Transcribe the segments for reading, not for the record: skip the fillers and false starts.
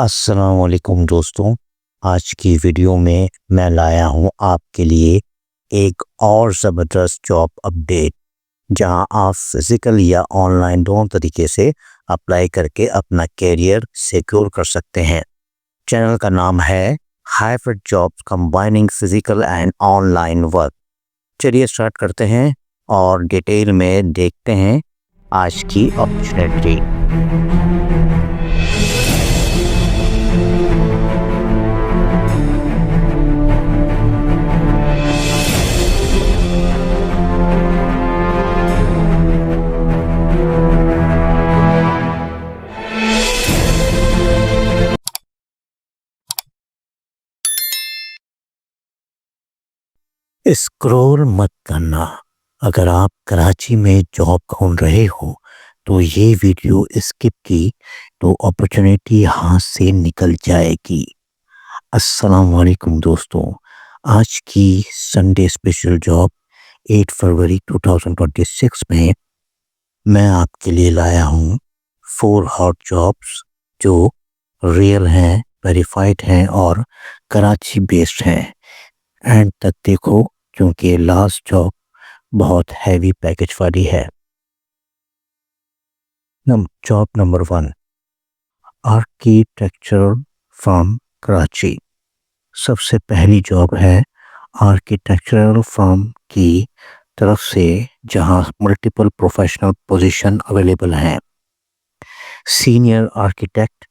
अस्सलाम वालेकुम दोस्तों। आज की वीडियो में मैं लाया हूँ आपके लिए एक और ज़बरदस्त जॉब अपडेट, जहां आप फिज़िकल या ऑनलाइन दोनों तरीके से अप्लाई करके अपना करियर सिक्योर कर सकते हैं। चैनल का नाम है hybrid jobs combining physical and online work. चलिए स्टार्ट करते हैं और डिटेल में देखते हैं आज की अपॉर्चुनिटी। स्क्रॉल मत करना। अगर आप कराची में जॉब ढूंढ रहे हो तो ये वीडियो स्किप की तो अपॉर्चुनिटी हाथ से निकल जाएगी। अस्सलाम वालेकुम दोस्तों। आज की संडे स्पेशल जॉब 8 फरवरी 2026 में मैं आपके लिए लाया हूँ 4 हॉट जॉब्स जो रियल हैं, वेरीफाइड हैं और कराची बेस्ड हैं। एंड तक देखो क्योंकि लास्ट जॉब बहुत हैवी पैकेज वाली है। Job number 1, architectural firm Karachi. सबसे पहली जॉब है आर्किटेक्चरल फर्म की तरफ से, जहां मल्टीपल प्रोफेशनल पोजीशन अवेलेबल हैं। Senior architect,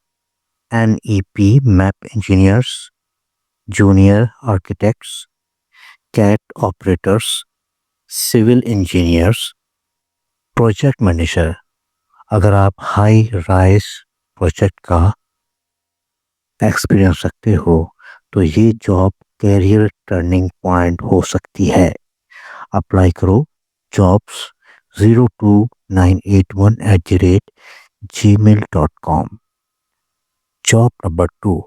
NEP map engineers, junior architects, CAD operators, civil engineers, project manager. अगर आप हाई राइज प्रोजेक्ट का एक्सपीरियंस रखते हो तो ये जॉब कैरियर टर्निंग पॉइंट हो सकती है। अप्लाई करो jobs02981@gmail.com। Job number 2,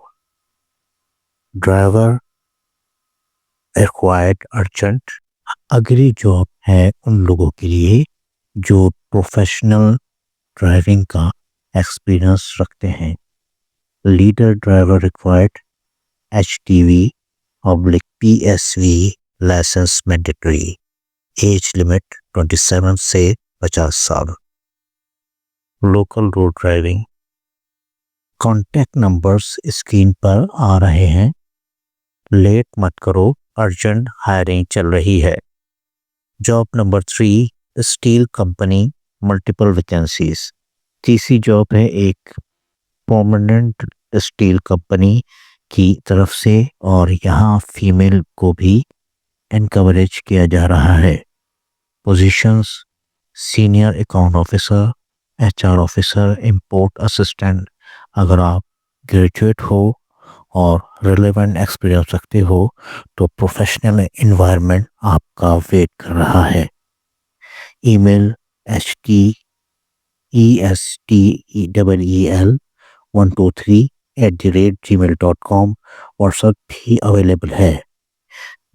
driver required urgent. अगली जॉब है उन लोगों के लिए जो प्रोफेशनल ड्राइविंग का एक्सपीरियंस रखते हैं। Leader driver required, HTV/PSV licence mandatory. Age limit 27 से 50 साल। Local road driving. Contact numbers screen पर आ रहे हैं। लेट मत करो, अर्जेंट हायरिंग चल रही है। Job number 3, steel company, multiple vacancies. तीसरी जॉब है एक परमानेंट स्टील कंपनी की तरफ से और यहाँ फीमेल को भी एनकरेज किया जा रहा है। Positions senior account officer, HR officer, import assistant. अगर आप ग्रेजुएट हो और रिलेवेंट एक्सपीरियंस रखते हो तो प्रोफेशनल एनवायरनमेंट आपका वेट कर रहा है। Email HTESTEEL123@gmail.com। व्हाट्सएप भी अवेलेबल है।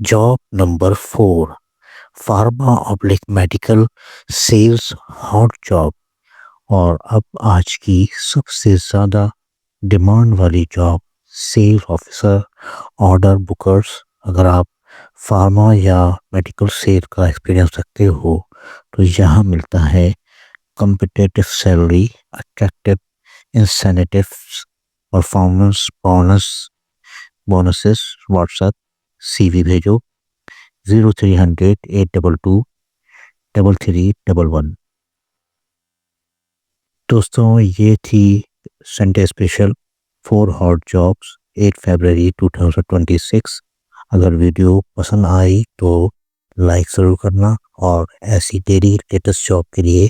Job number 4, pharma medical sales hot job. और अब आज की सबसे ज़्यादा डिमांड वाली job, sales officer, order bookers. अगर आप फार्मा या मेडिकल सेल का एक्सपीरियंस रखते हो तो यहाँ मिलता है competitive salary, attractive incentives, performance bonuses. WhatsApp CV भेजो 0300-822-3311। दोस्तों, ये थी संडे स्पेशल 4 हॉट जॉब्स 8 फरवरी 2026। अगर वीडियो पसंद आई तो लाइक ज़रूर करना और ऐसी डेली लेटेस्ट जॉब के लिए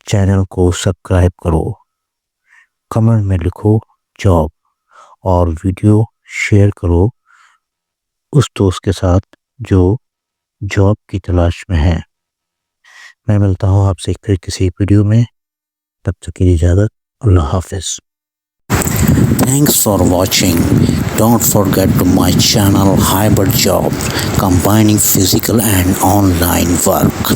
चैनल को सब्सक्राइब करो। कमेंट में लिखो जॉब और वीडियो शेयर करो उस दोस्त के साथ जो जॉब की तलाश में है। मैं मिलता हूँ आपसे फिर किसी वीडियो में। तब तक की इजाज़त। अल्लाह हाफिज़। Thanks for watching. Don't forget to my channel Hybrid Job, combining physical and online work.